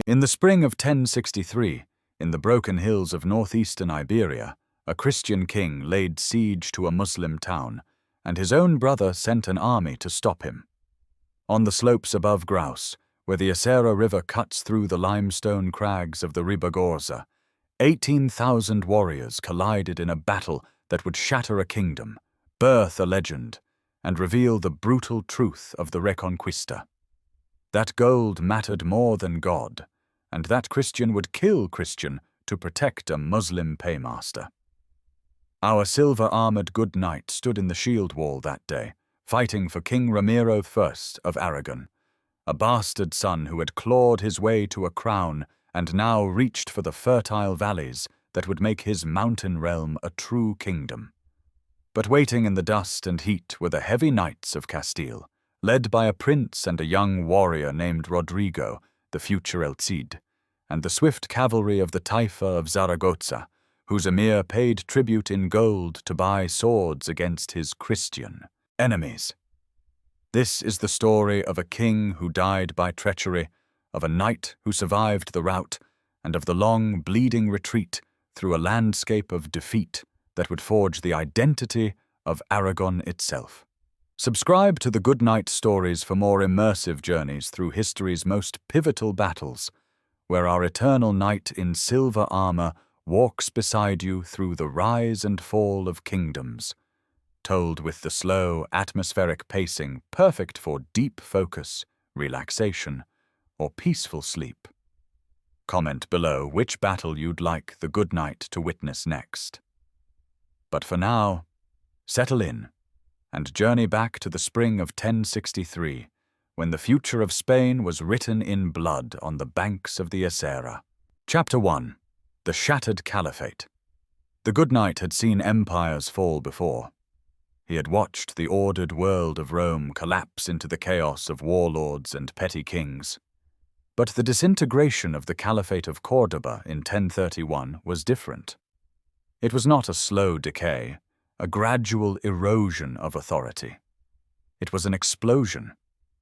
In the spring of 1063, in the broken hills of northeastern Iberia, a Christian king laid siege to a Muslim town, and his own brother sent an army to stop him. On the slopes above Graus, where the Ésera River cuts through the limestone crags of the Ribagorza, 18,000 warriors collided in a battle that would shatter a kingdom, birth a legend, and reveal the brutal truth of the Reconquista. That gold mattered more than God, and that Christian would kill Christian to protect a Muslim paymaster. Our silver-armored GoodKnight stood in the shield wall that day, fighting for King Ramiro I of Aragon, a bastard son who had clawed his way to a crown and now reached for the fertile valleys that would make his mountain realm a true kingdom. But waiting in the dust and heat were the heavy knights of Castile, led by a prince and a young warrior named Rodrigo, the future El Cid, and the swift cavalry of the Taifa of Zaragoza, whose emir paid tribute in gold to buy swords against his Christian enemies. This is the story of a king who died by treachery, of a knight who survived the rout, and of the long, bleeding retreat through a landscape of defeat that would forge the identity of Aragon itself. Subscribe to the GoodKnight stories for more immersive journeys through history's most pivotal battles, where our eternal knight in silver armor walks beside you through the rise and fall of kingdoms, told with the slow, atmospheric pacing perfect for deep focus, relaxation, or peaceful sleep. Comment below which battle you'd like the GoodKnight to witness next. But for now, settle in and journey back to the spring of 1063, when the future of Spain was written in blood on the banks of the Ésera. Chapter 1. The Shattered Caliphate. The GoodKnight had seen empires fall before. He had watched the ordered world of Rome collapse into the chaos of warlords and petty kings. But the disintegration of the Caliphate of Córdoba in 1031 was different. It was not a slow decay, a gradual erosion of authority. It was an explosion,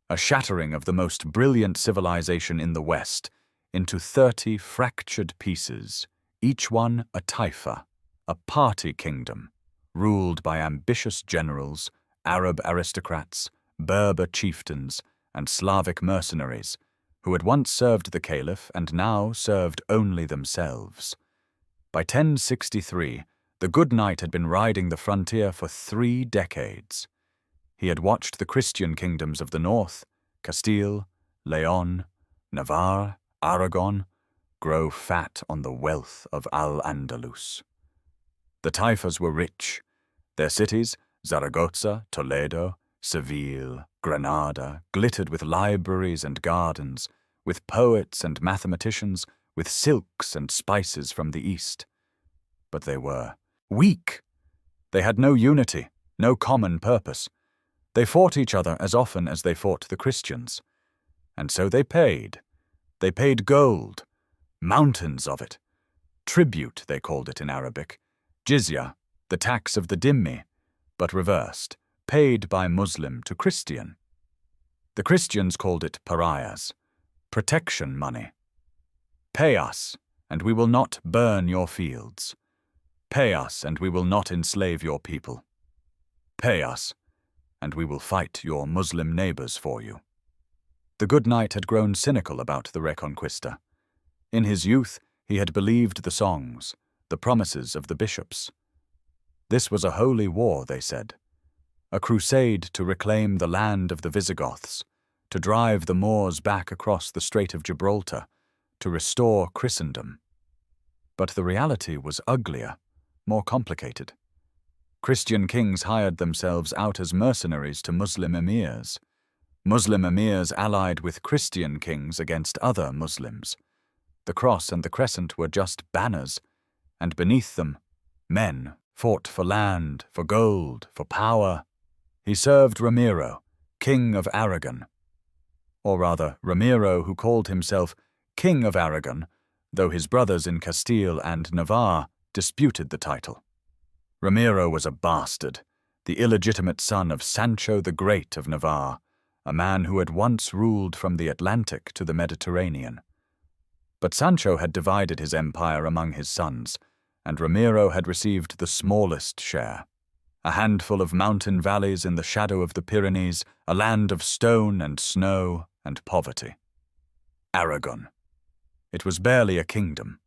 a shattering of the most brilliant civilization in the West into 30 fractured pieces, each one a Taifa, a party kingdom, ruled by ambitious generals, Arab aristocrats, Berber chieftains, and Slavic mercenaries, who had once served the caliph and now served only themselves. By 1063, the GoodKnight had been riding the frontier for 3 decades. He had watched the Christian kingdoms of the north, Castile, Leon, Navarre, Aragon, grow fat on the wealth of Al-Andalus. The Taifas were rich. Their cities, Zaragoza, Toledo, Seville, Granada, glittered with libraries and gardens, with poets and mathematicians, with silks and spices from the east. But they were weak. They had no unity, no common purpose. They fought each other as often as they fought the Christians. And so they paid. They paid gold, mountains of it. Tribute, they called it in Arabic. Jizya, the tax of the dhimmi, but reversed, paid by Muslim to Christian. The Christians called it pariahs, protection money. Pay us, and we will not burn your fields. Pay us, and we will not enslave your people. Pay us, and we will fight your Muslim neighbors for you. The GoodKnight had grown cynical about the Reconquista. In his youth, he had believed the songs, the promises of the bishops. This was a holy war, they said, a crusade to reclaim the land of the Visigoths, to drive the Moors back across the Strait of Gibraltar, to restore Christendom. But the reality was uglier, more complicated. Christian kings hired themselves out as mercenaries to Muslim emirs. Muslim emirs allied with Christian kings against other Muslims. The cross and the crescent were just banners, and beneath them, men fought for land, for gold, for power. He served Ramiro, King of Aragon. Or rather, Ramiro, who called himself King of Aragon, though his brothers in Castile and Navarre disputed the title. Ramiro was a bastard, the illegitimate son of Sancho the Great of Navarre, a man who had once ruled from the Atlantic to the Mediterranean. But Sancho had divided his empire among his sons, and Ramiro had received the smallest share. A handful of mountain valleys in the shadow of the Pyrenees, a land of stone and snow and poverty. Aragon. It was barely a kingdom,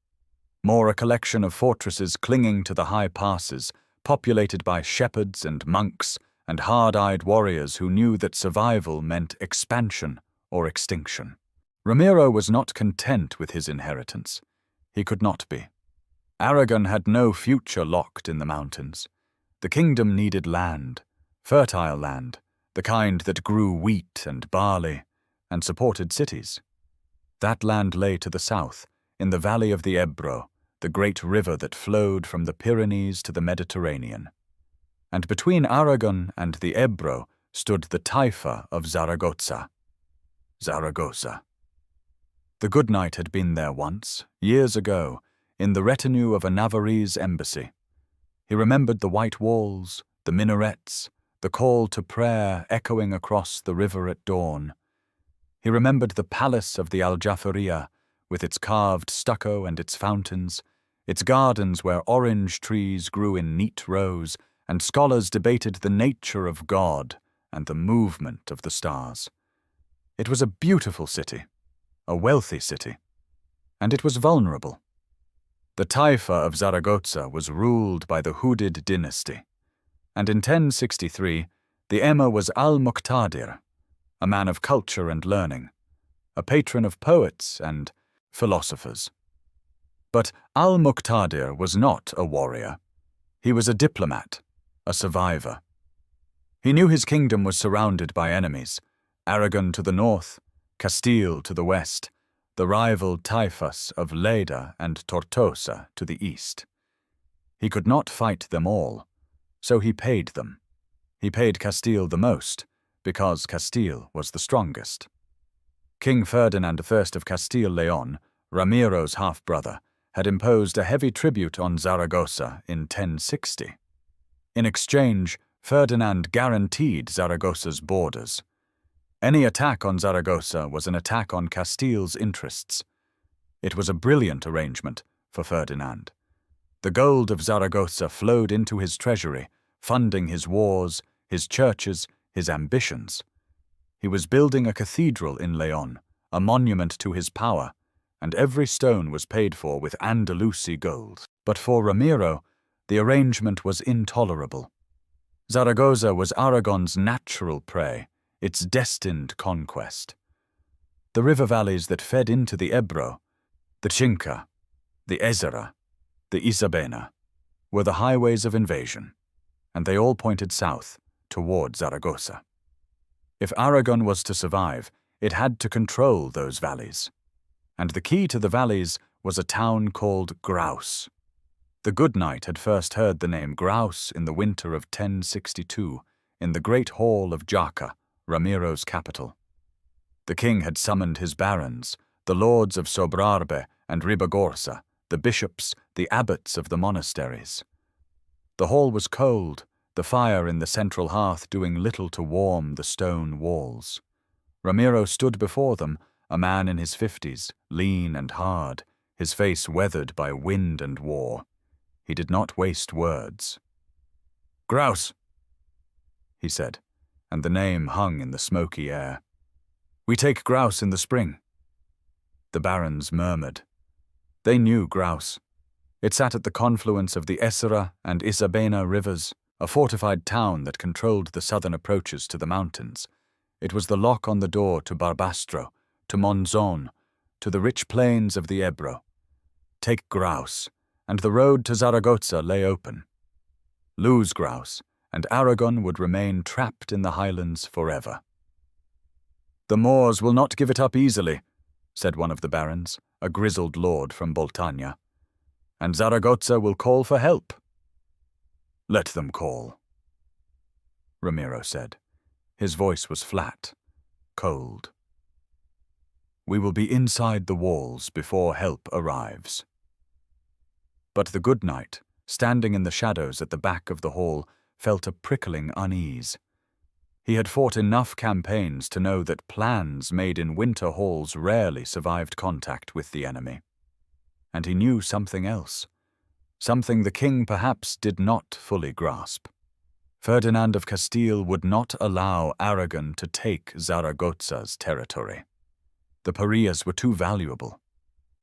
more a collection of fortresses clinging to the high passes, populated by shepherds and monks and hard-eyed warriors who knew that survival meant expansion or extinction. Ramiro was not content with his inheritance. He could not be. Aragon had no future locked in the mountains. The kingdom needed land, fertile land, the kind that grew wheat and barley and supported cities. That land lay to the south, in the valley of the Ebro, the great river that flowed from the Pyrenees to the Mediterranean. And between Aragon and the Ebro stood the Taifa of Zaragoza. Zaragoza. The GoodKnight had been there once, years ago, in the retinue of a Navarrese embassy. He remembered the white walls, the minarets, the call to prayer echoing across the river at dawn. He remembered the palace of the Aljaferia, with its carved stucco and its fountains, its gardens where orange trees grew in neat rows, and scholars debated the nature of God and the movement of the stars. It was a beautiful city, a wealthy city, and it was vulnerable. The Taifa of Zaragoza was ruled by the Hooded dynasty, and in 1063 the emir was al-Muqtadir, a man of culture and learning, a patron of poets and philosophers. But al-Muqtadir was not a warrior. He was a diplomat, a survivor. He knew his kingdom was surrounded by enemies, Aragon to the north, Castile to the west, the rival Taifas of Lleida and Tortosa to the east. He could not fight them all, so he paid them. He paid Castile the most, because Castile was the strongest. King Ferdinand I of Castile-Leon, Ramiro's half-brother, had imposed a heavy tribute on Zaragoza in 1060. In exchange, Ferdinand guaranteed Zaragoza's borders. Any attack on Zaragoza was an attack on Castile's interests. It was a brilliant arrangement for Ferdinand. The gold of Zaragoza flowed into his treasury, funding his wars, his churches, his ambitions. He was building a cathedral in Leon, a monument to his power, and every stone was paid for with Andalusi gold. But for Ramiro, the arrangement was intolerable. Zaragoza was Aragon's natural prey, its destined conquest. The river valleys that fed into the Ebro, the Cinca, the Ésera, the Isabena, were the highways of invasion, and they all pointed south, toward Zaragoza. If Aragon was to survive, it had to control those valleys. And the key to the valleys was a town called Graus. The GoodKnight had first heard the name Graus in the winter of 1062, in the great hall of Jaca, Ramiro's capital. The king had summoned his barons, the lords of Sobrarbe and Ribagorza, the bishops, the abbots of the monasteries. The hall was cold, the fire in the central hearth doing little to warm the stone walls. Ramiro stood before them, a man in his 50s, lean and hard, his face weathered by wind and war. He did not waste words. "Graus," he said, and the name hung in the smoky air. "We take Graus in the spring." The barons murmured. They knew Graus. It sat at the confluence of the Ésera and Isabena rivers, a fortified town that controlled the southern approaches to the mountains. It was the lock on the door to Barbastro, to Monzon, to the rich plains of the Ebro. Take Graus, and the road to Zaragoza lay open. Lose Graus, and Aragon would remain trapped in the highlands forever. "The Moors will not give it up easily," said one of the barons, a grizzled lord from Boltania. "And Zaragoza will call for help." "Let them call," Ramiro said. His voice was flat, cold. "We will be inside the walls before help arrives." But the GoodKnight, standing in the shadows at the back of the hall, felt a prickling unease. He had fought enough campaigns to know that plans made in winter halls rarely survived contact with the enemy. And he knew something else, something the king perhaps did not fully grasp. Ferdinand of Castile would not allow Aragon to take Zaragoza's territory. The Parias were too valuable.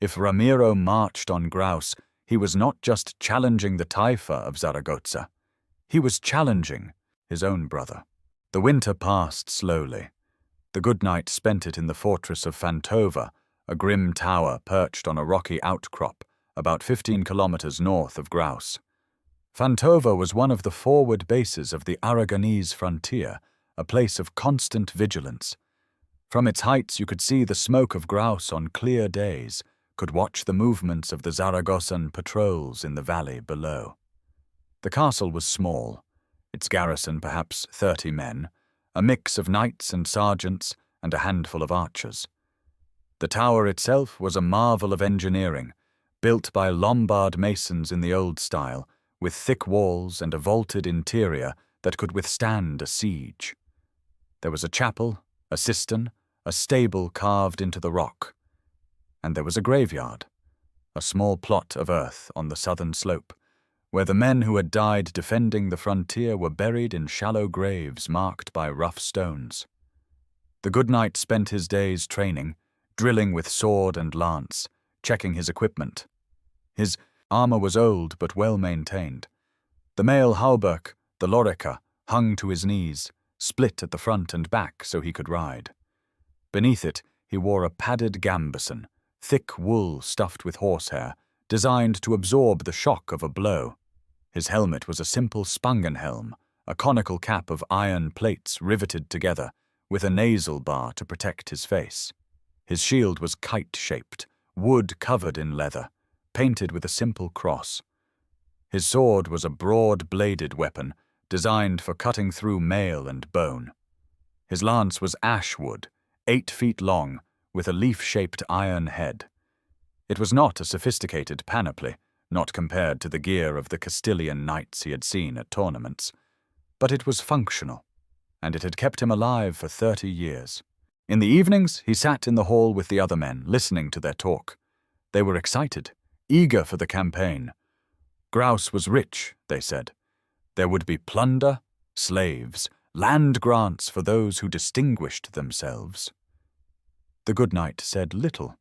If Ramiro marched on Graus, he was not just challenging the Taifa of Zaragoza, he was challenging his own brother. The winter passed slowly. The GoodKnight spent it in the fortress of Fantova, a grim tower perched on a rocky outcrop about 15 kilometers north of Graus. Fantova was one of the forward bases of the Aragonese frontier, a place of constant vigilance. From its heights you could see the smoke of Graus on clear days, could watch the movements of the Zaragozan patrols in the valley below. The castle was small, its garrison perhaps 30 men, a mix of knights and sergeants and a handful of archers. The tower itself was a marvel of engineering, built by Lombard masons in the old style, with thick walls and a vaulted interior that could withstand a siege. There was a chapel, a cistern, a stable carved into the rock. And there was a graveyard, a small plot of earth on the southern slope, where the men who had died defending the frontier were buried in shallow graves marked by rough stones. The GoodKnight spent his days training, drilling with sword and lance, checking his equipment. His armor was old but well maintained. The mail hauberk, the lorica, hung to his knees, split at the front and back so he could ride. Beneath it, he wore a padded gambeson, thick wool stuffed with horsehair, designed to absorb the shock of a blow. His helmet was a simple spangenhelm, a conical cap of iron plates riveted together, with a nasal bar to protect his face. His shield was kite-shaped, wood covered in leather, painted with a simple cross. His sword was a broad-bladed weapon, designed for cutting through mail and bone. His lance was ash wood, 8 feet long, with a leaf-shaped iron head. It was not a sophisticated panoply, not compared to the gear of the Castilian knights he had seen at tournaments, but it was functional, and it had kept him alive for 30 years. In the evenings, he sat in the hall with the other men, listening to their talk. They were excited, eager for the campaign. Graus was rich, they said. There would be plunder, slaves, land grants for those who distinguished themselves. The GoodKnight said little.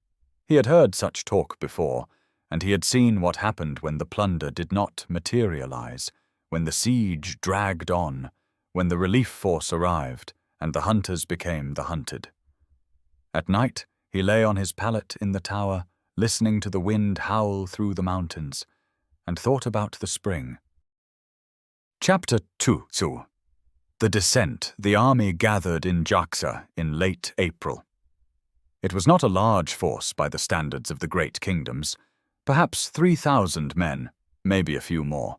He had heard such talk before, and he had seen what happened when the plunder did not materialize, when the siege dragged on, when the relief force arrived, and the hunters became the hunted. At night, he lay on his pallet in the tower, listening to the wind howl through the mountains, and thought about the spring. Chapter 2. The descent the army gathered in Jaxa in late April. It was not a large force by the standards of the great kingdoms, perhaps 3,000 men, maybe a few more.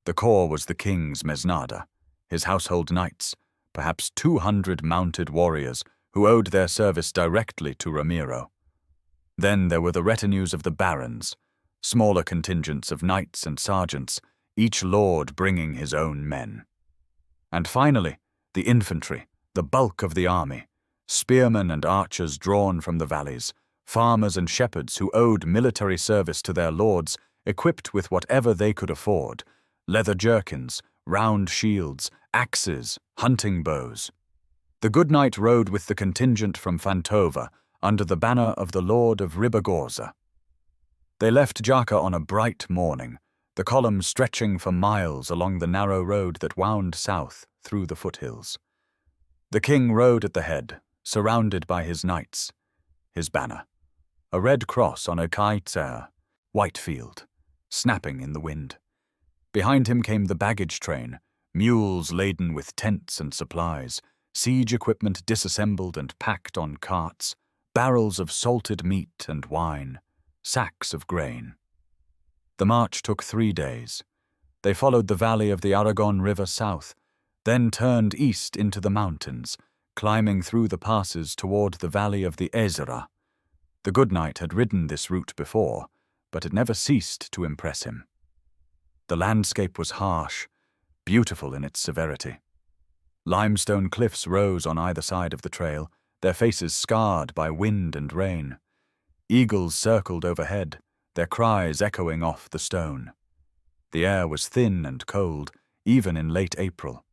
The core was the king's mesnada, his household knights, perhaps 200 mounted warriors who owed their service directly to Ramiro. Then there were the retinues of the barons, smaller contingents of knights and sergeants, each lord bringing his own men. And finally, the infantry, the bulk of the army, spearmen and archers drawn from the valleys, farmers and shepherds who owed military service to their lords, equipped with whatever they could afford, leather jerkins, round shields, axes, hunting bows. The GoodKnight rode with the contingent from Fantova under the banner of the Lord of Ribagorza. They left Jaca on a bright morning, the column stretching for miles along the narrow road that wound south through the foothills. The king rode at the head, surrounded by his knights. His banner, a red cross on a kaitzer, white field, snapping in the wind. Behind him came the baggage train, mules laden with tents and supplies, siege equipment disassembled and packed on carts, barrels of salted meat and wine, sacks of grain. The march took 3 days. They followed the valley of the Aragon River south, then turned east into the mountains, climbing through the passes toward the valley of the Ésera. The GoodKnight had ridden this route before, but it never ceased to impress him. The landscape was harsh, beautiful in its severity. Limestone cliffs rose on either side of the trail, their faces scarred by wind and rain. Eagles circled overhead, their cries echoing off the stone. The air was thin and cold, even in late April,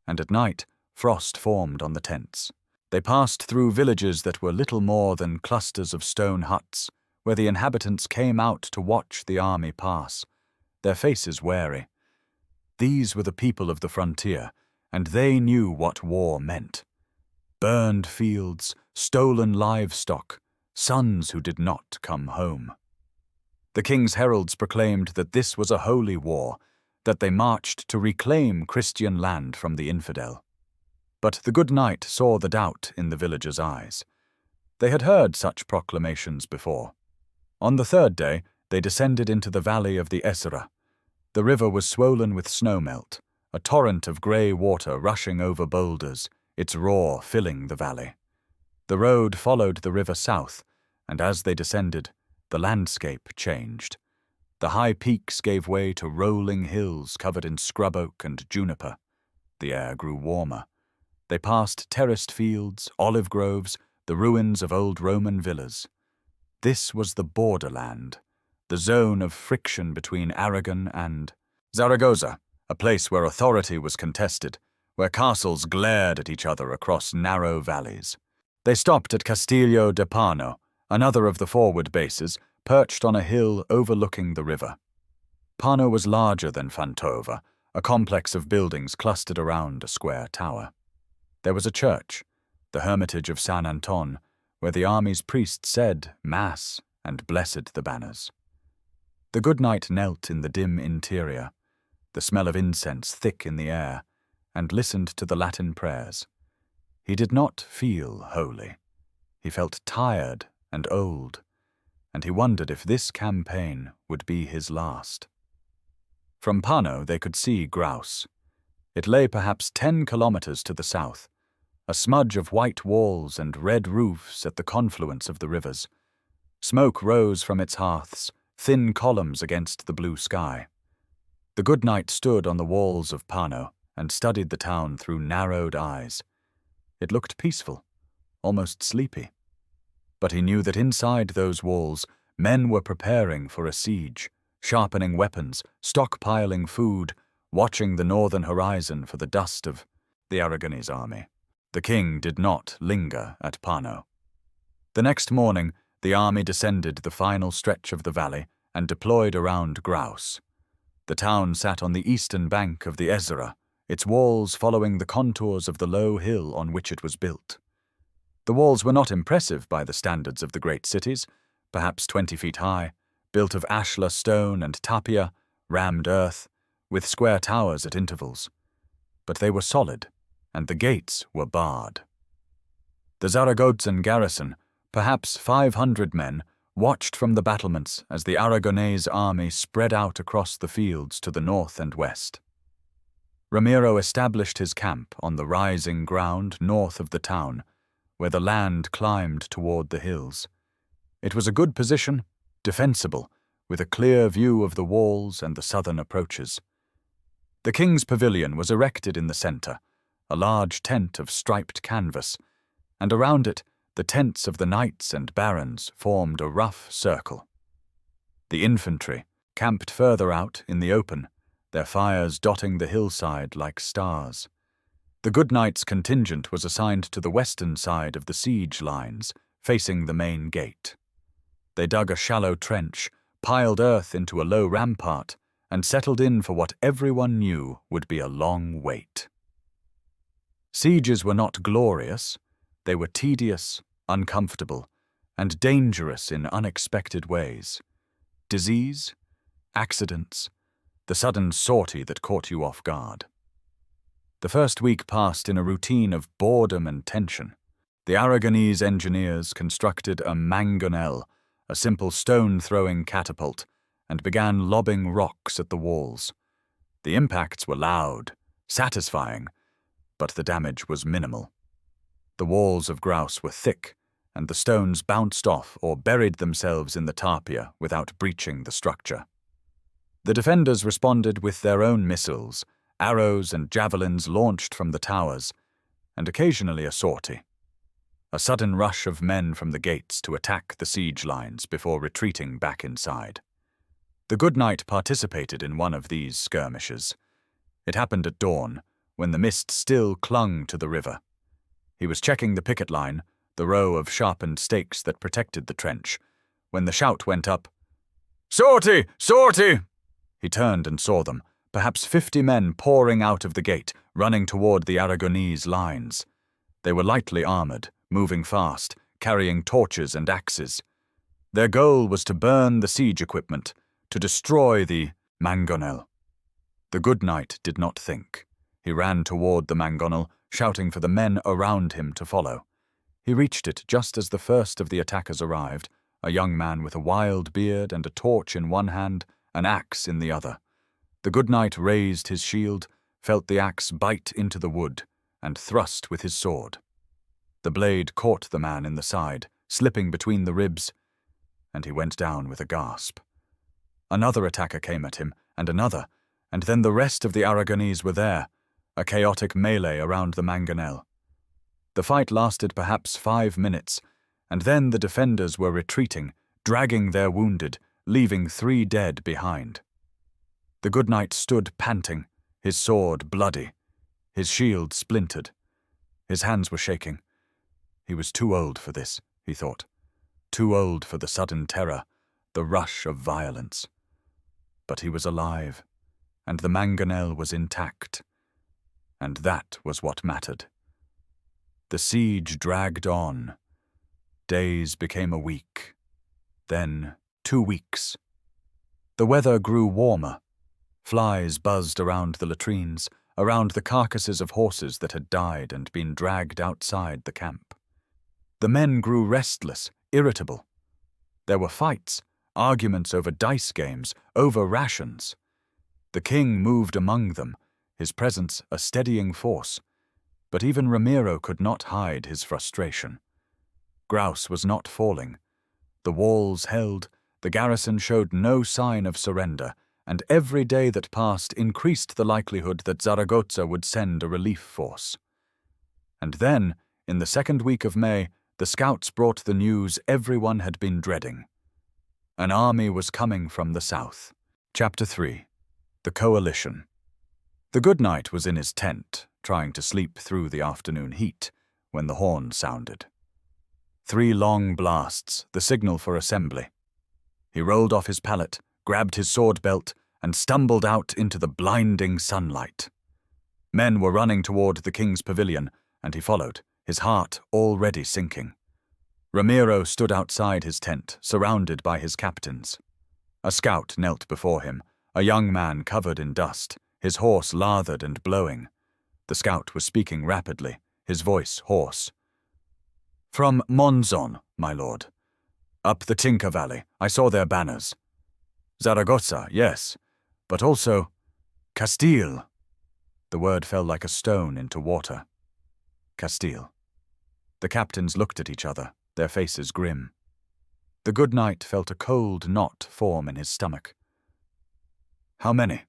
and at night frost formed on the tents. They passed through villages that were little more than clusters of stone huts, where the inhabitants came out to watch the army pass, their faces wary. These were the people of the frontier, and they knew what war meant. Burned fields, stolen livestock, sons who did not come home. The king's heralds proclaimed that this was a holy war, that they marched to reclaim Christian land from the infidel. But the good knight saw the doubt in the villagers' eyes. They had heard such proclamations before. On the third day, they descended into the valley of the Ésera. The river was swollen with snowmelt, a torrent of grey water rushing over boulders, its roar filling the valley. The road followed the river south, and as they descended, the landscape changed. The high peaks gave way to rolling hills covered in scrub oak and juniper. The air grew warmer. They passed terraced fields, olive groves, the ruins of old Roman villas. This was the borderland, the zone of friction between Aragon and Zaragoza, a place where authority was contested, where castles glared at each other across narrow valleys. They stopped at Castillo de Pano, another of the forward bases, perched on a hill overlooking the river. Pano was larger than Fantova, a complex of buildings clustered around a square tower. There was a church, the hermitage of San Anton, where the army's priests said Mass and blessed the banners. The good knight knelt in the dim interior, the smell of incense thick in the air, and listened to the Latin prayers. He did not feel holy. He felt tired and old, and he wondered if this campaign would be his last. From Pano they could see Graus. It lay perhaps 10 kilometers to the south, a smudge of white walls and red roofs at the confluence of the rivers. Smoke rose from its hearths, thin columns against the blue sky. The good knight stood on the walls of Pano and studied the town through narrowed eyes. It looked peaceful, almost sleepy. But he knew that inside those walls, men were preparing for a siege, sharpening weapons, stockpiling food, watching the northern horizon for the dust of the Aragonese army. The king did not linger at Pano. The next morning, the army descended the final stretch of the valley and deployed around Graus. The town sat on the eastern bank of the Ésera, its walls following the contours of the low hill on which it was built. The walls were not impressive by the standards of the great cities, perhaps 20 feet high, built of ashlar stone and tapia, rammed earth, with square towers at intervals. But they were solid, and the gates were barred. The Zaragozan garrison, perhaps 500 men, watched from the battlements as the Aragonese army spread out across the fields to the north and west. Ramiro established his camp on the rising ground north of the town, where the land climbed toward the hills. It was a good position, defensible, with a clear view of the walls and the southern approaches. The king's pavilion was erected in the center, a large tent of striped canvas, and around it the tents of the knights and barons formed a rough circle. The infantry camped further out in the open, their fires dotting the hillside like stars. The good knight's contingent was assigned to the western side of the siege lines, facing the main gate. They dug a shallow trench, piled earth into a low rampart, and settled in for what everyone knew would be a long wait. Sieges were not glorious. They were tedious, uncomfortable, and dangerous in unexpected ways. Disease, accidents, the sudden sortie that caught you off guard. The first week passed in a routine of boredom and tension. The Aragonese engineers constructed a mangonel, a simple stone-throwing catapult, and began lobbing rocks at the walls. The impacts were loud, satisfying, but the damage was minimal. The walls of Graus were thick, and the stones bounced off or buried themselves in the tapia without breaching the structure. The defenders responded with their own missiles, arrows and javelins launched from the towers, and occasionally a sortie. a sudden rush of men from the gates to attack the siege lines before retreating back inside. The GoodKnight participated in one of these skirmishes. It happened at dawn, when the mist still clung to the river. He was checking the picket line, the row of sharpened stakes that protected the trench, when the shout went up, "Sortie! Sortie!" He turned and saw them, perhaps 50 men pouring out of the gate, running toward the Aragonese lines. They were lightly armored, moving fast, carrying torches and axes. Their goal was to burn the siege equipment, to destroy the mangonel. The GoodKnight did not think. He ran toward the mangonel, shouting for the men around him to follow. He reached it just as the first of the attackers arrived, a young man with a wild beard and a torch in one hand, an axe in the other. The GoodKnight raised his shield, felt the axe bite into the wood, and thrust with his sword. The blade caught the man in the side, slipping between the ribs, and he went down with a gasp. Another attacker came at him, and another, and then the rest of the Aragonese were there, a chaotic melee around the mangonel. The fight lasted perhaps 5 minutes, and then the defenders were retreating, dragging their wounded, leaving 3 dead behind. The GoodKnight stood panting, his sword bloody, his shield splintered. His hands were shaking. He was too old for this, he thought. Too old for the sudden terror, the rush of violence. But he was alive, and the mangonel was intact. And that was what mattered. The siege dragged on. Days became a week, then 2 weeks. The weather grew warmer. Flies buzzed around the latrines, around the carcasses of horses that had died and been dragged outside the camp. The men grew restless, irritable. There were fights, arguments over dice games, over rations. The king moved among them, his presence a steadying force, but even Ramiro could not hide his frustration. Graus was not falling. The walls held, the garrison showed no sign of surrender, and every day that passed increased the likelihood that Zaragoza would send a relief force. And then, in the 2nd week of May, the scouts brought the news everyone had been dreading. An army was coming from the south. Chapter 3. The Coalition. The GoodKnight was in his tent, trying to sleep through the afternoon heat, when the horn sounded. 3 long blasts, the signal for assembly. He rolled off his pallet, grabbed his sword belt, and stumbled out into the blinding sunlight. Men were running toward the king's pavilion, and he followed, his heart already sinking. Ramiro stood outside his tent, surrounded by his captains. A scout knelt before him, a young man covered in dust, his horse lathered and blowing. The scout was speaking rapidly, his voice hoarse. "From Monzon, my lord. Up the Tinca Valley, I saw their banners. Zaragoza, yes, but also Castile." The word fell like a stone into water. Castile. The captains looked at each other, their faces grim. The GoodKnight felt a cold knot form in his stomach. "How many?"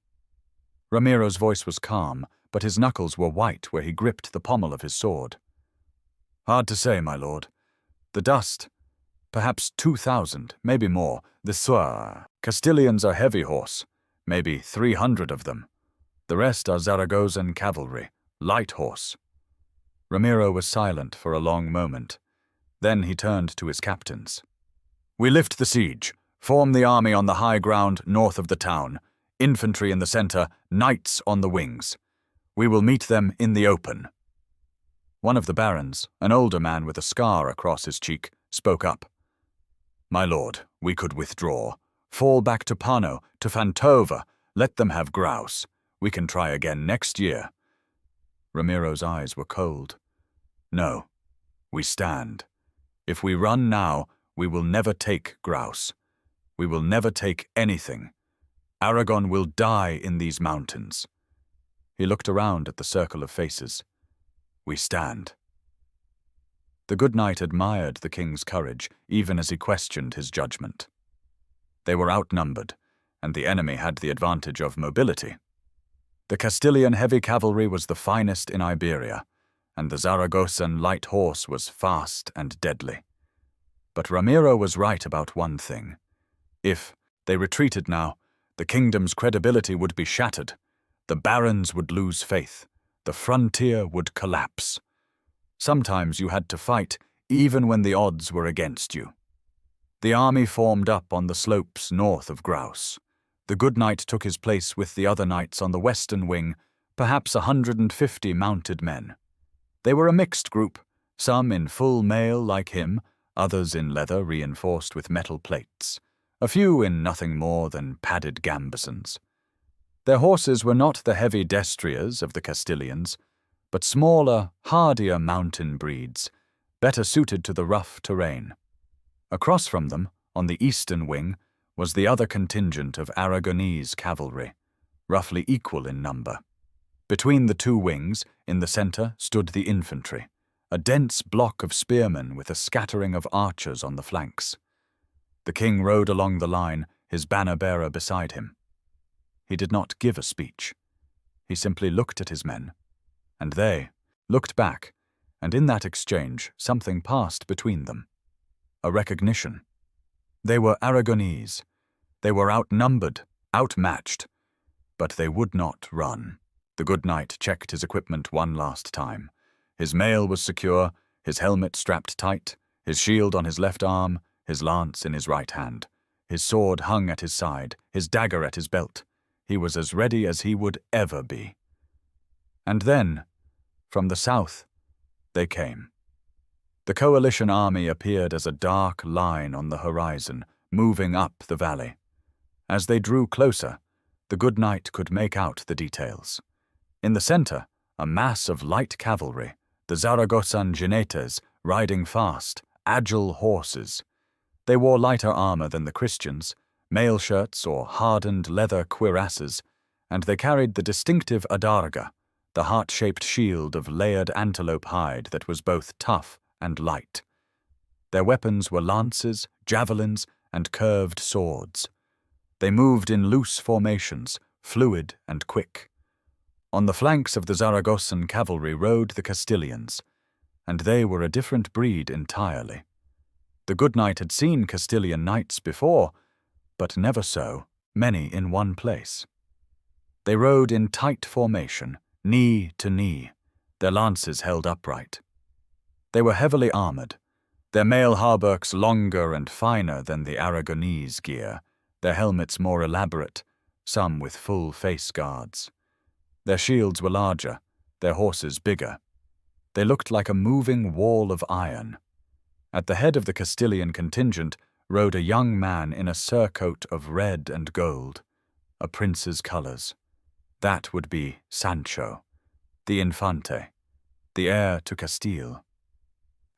Ramiro's voice was calm, but his knuckles were white where he gripped the pommel of his sword. "Hard to say, my lord. The dust. Perhaps 2,000, maybe more. The soir. Castilians are heavy horse, maybe 300 of them. The rest are Zaragozan cavalry, light horse." Ramiro was silent for a long moment. Then he turned to his captains. "We lift the siege, form the army on the high ground north of the town, infantry in the center, knights on the wings. We will meet them in the open." One of the barons, an older man with a scar across his cheek, spoke up. "My lord, we could withdraw. Fall back to Pano, to Fantova. Let them have Graus. We can try again next year." Ramiro's eyes were cold. "No, we stand. If we run now, we will never take Graus. We will never take anything. Aragon will die in these mountains." He looked around at the circle of faces. "We stand." The GoodKnight admired the king's courage, even as he questioned his judgment. They were outnumbered, and the enemy had the advantage of mobility. The Castilian heavy cavalry was the finest in Iberia, and the Zaragozan light horse was fast and deadly. But Ramiro was right about one thing. If they retreated now, the kingdom's credibility would be shattered. The barons would lose faith. The frontier would collapse. Sometimes you had to fight, even when the odds were against you. The army formed up on the slopes north of Graus. The GoodKnight took his place with the other knights on the western wing, perhaps 150 mounted men. They were a mixed group, some in full mail like him, others in leather reinforced with metal plates, a few in nothing more than padded gambesons. Their horses were not the heavy destriers of the Castilians, but smaller, hardier mountain breeds, better suited to the rough terrain. Across from them, on the eastern wing, was the other contingent of Aragonese cavalry, roughly equal in number. Between the two wings, in the center, stood the infantry, a dense block of spearmen with a scattering of archers on the flanks. The king rode along the line, his banner-bearer beside him. He did not give a speech. He simply looked at his men, and they looked back, and in that exchange something passed between them. A recognition. They were Aragonese. They were outnumbered, outmatched, but they would not run. The GoodKnight checked his equipment one last time. His mail was secure, his helmet strapped tight, his shield on his left arm, his lance in his right hand. His sword hung at his side, his dagger at his belt. He was as ready as he would ever be. And then, from the south, they came. The coalition army appeared as a dark line on the horizon, moving up the valley. As they drew closer, the GoodKnight could make out the details. In the center, a mass of light cavalry, the Zaragozan jinetes, riding fast, agile horses. They wore lighter armor than the Christians, mail shirts or hardened leather cuirasses, and they carried the distinctive adarga, the heart-shaped shield of layered antelope hide that was both tough and light. Their weapons were lances, javelins, and curved swords. They moved in loose formations, fluid and quick. On the flanks of the Zaragozan cavalry rode the Castilians, and they were a different breed entirely. The GoodKnight had seen Castilian knights before, but never so many in one place. They rode in tight formation, knee to knee, their lances held upright. They were heavily armored, their mail hauberks longer and finer than the Aragonese gear, their helmets more elaborate, some with full face guards. Their shields were larger, their horses bigger. They looked like a moving wall of iron. At the head of the Castilian contingent rode a young man in a surcoat of red and gold, a prince's colors. That would be Sancho, the Infante, the heir to Castile.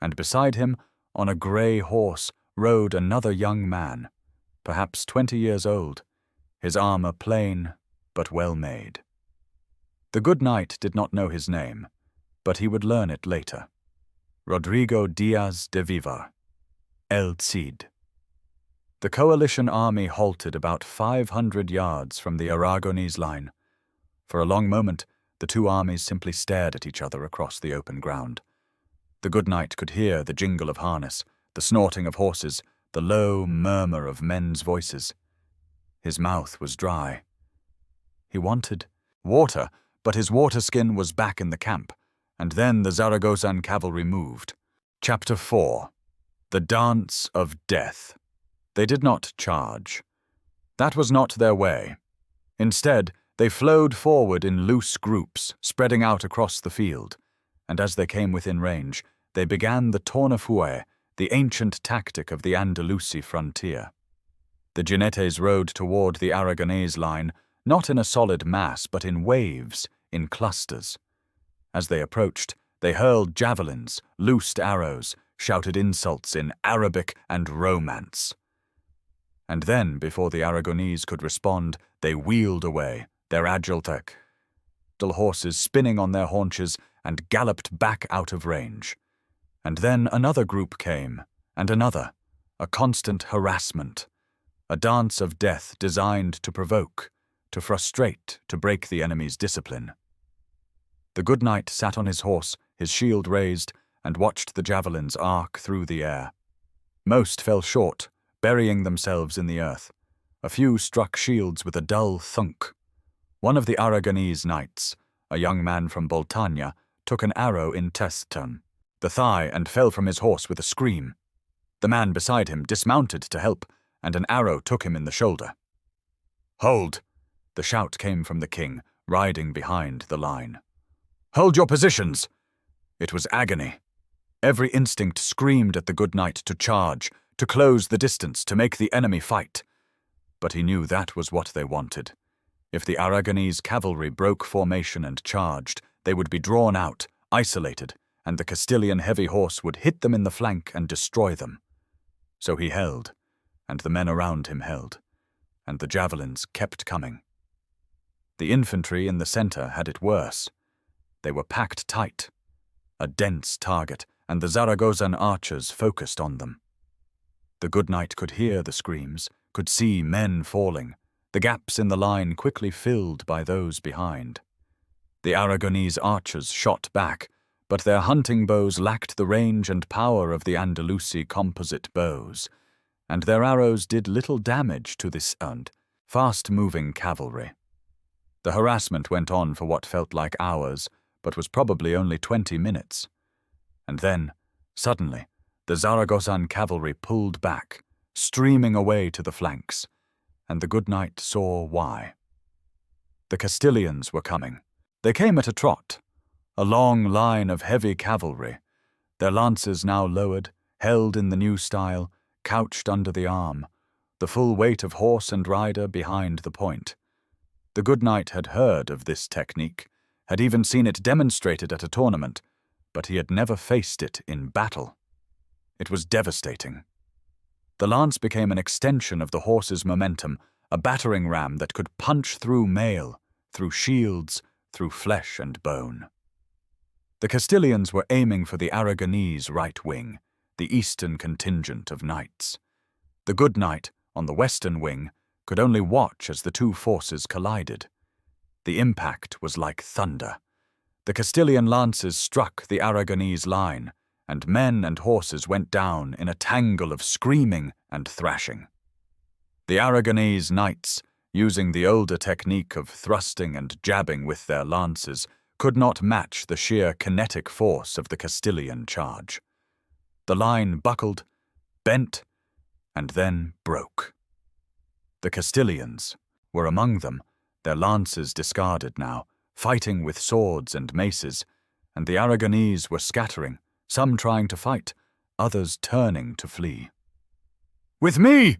And beside him, on a grey horse, rode another young man, perhaps 20 years old, his armor plain but well made. The GoodKnight did not know his name, but he would learn it later. Rodrigo Díaz de Vivar, El Cid. The coalition army halted about 500 yards from the Aragonese line. For a long moment, the two armies simply stared at each other across the open ground. The GoodKnight could hear the jingle of harness, the snorting of horses, the low murmur of men's voices. His mouth was dry. He wanted water, but his water skin was back in the camp, and then the Zaragozan cavalry moved. Chapter 4. The Dance of Death. They did not charge. That was not their way. Instead, they flowed forward in loose groups, spreading out across the field, and as they came within range, they began the tournefouet, the ancient tactic of the Andalusi frontier. The jinetes rode toward the Aragonese line, not in a solid mass, but in waves, in clusters. As they approached, they hurled javelins, loosed arrows, shouted insults in Arabic and Romance. And then, before the Aragonese could respond, they wheeled away, their agile horses spinning on their haunches, and galloped back out of range. And then another group came, and another, a constant harassment, a dance of death designed to provoke, to frustrate, to break the enemy's discipline. The GoodKnight sat on his horse, his shield raised, and watched the javelins arc through the air. Most fell short, burying themselves in the earth. A few struck shields with a dull thunk. One of the Aragonese knights, a young man from Boltagna, took an arrow in Teston, the thigh, and fell from his horse with a scream. The man beside him dismounted to help, and an arrow took him in the shoulder. "Hold!" The shout came from the king, riding behind the line. "Hold your positions!" It was agony. Every instinct screamed at the good knight to charge, to close the distance, to make the enemy fight. But he knew that was what they wanted. If the Aragonese cavalry broke formation and charged, they would be drawn out, isolated, and the Castilian heavy horse would hit them in the flank and destroy them. So he held, and the men around him held, and the javelins kept coming. The infantry in the center had it worse. They were packed tight, a dense target, and the Zaragozan archers focused on them. The good knight could hear the screams, could see men falling, the gaps in the line quickly filled by those behind. The Aragonese archers shot back, but their hunting bows lacked the range and power of the Andalusi composite bows, and their arrows did little damage to this fast-moving cavalry. The harassment went on for what felt like hours, but was probably only 20 minutes. And then, suddenly, the Zaragozan cavalry pulled back, streaming away to the flanks, and the good knight saw why. The Castilians were coming. They came at a trot, a long line of heavy cavalry, their lances now lowered, held in the new style, couched under the arm, the full weight of horse and rider behind the point. The good knight had heard of this technique, had even seen it demonstrated at a tournament, but he had never faced it in battle. It was devastating. The lance became an extension of the horse's momentum, a battering ram that could punch through mail, through shields, through flesh and bone. The Castilians were aiming for the Aragonese right wing, the eastern contingent of knights. The good knight, on the western wing, could only watch as the two forces collided. The impact was like thunder. The Castilian lances struck the Aragonese line, and men and horses went down in a tangle of screaming and thrashing. The Aragonese knights, using the older technique of thrusting and jabbing with their lances, could not match the sheer kinetic force of the Castilian charge. The line buckled, bent, and then broke. The Castilians were among them, their lances discarded now, fighting with swords and maces, and the Aragonese were scattering, some trying to fight, others turning to flee. "With me!"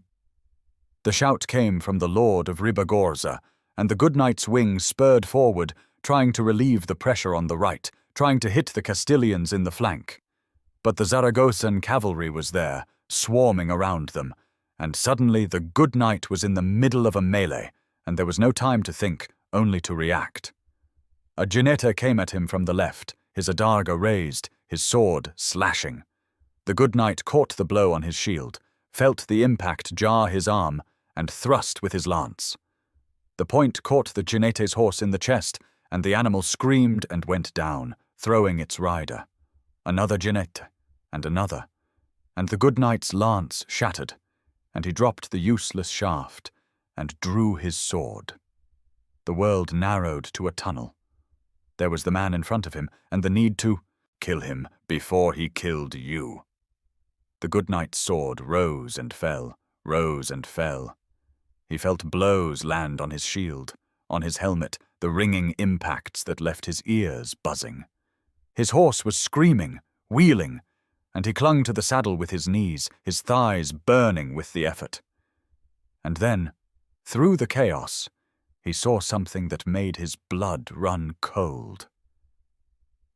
The shout came from the Lord of Ribagorza, and the good knight's wing spurred forward, trying to relieve the pressure on the right, trying to hit the Castilians in the flank. But the Zaragozan cavalry was there, swarming around them, and suddenly the good knight was in the middle of a melee, and there was no time to think, only to react. A jinete came at him from the left, his adarga raised, his sword slashing. The good knight caught the blow on his shield, felt the impact jar his arm, and thrust with his lance. The point caught the jinete's horse in the chest, and the animal screamed and went down, throwing its rider. Another jinete, and another, and the good knight's lance shattered, and he dropped the useless shaft, and drew his sword. The world narrowed to a tunnel. There was the man in front of him, and the need to kill him before he killed you. The good knight's sword rose and fell, rose and fell. He felt blows land on his shield, on his helmet, the ringing impacts that left his ears buzzing. His horse was screaming, wheeling, and he clung to the saddle with his knees, his thighs burning with the effort. And then, through the chaos, he saw something that made his blood run cold.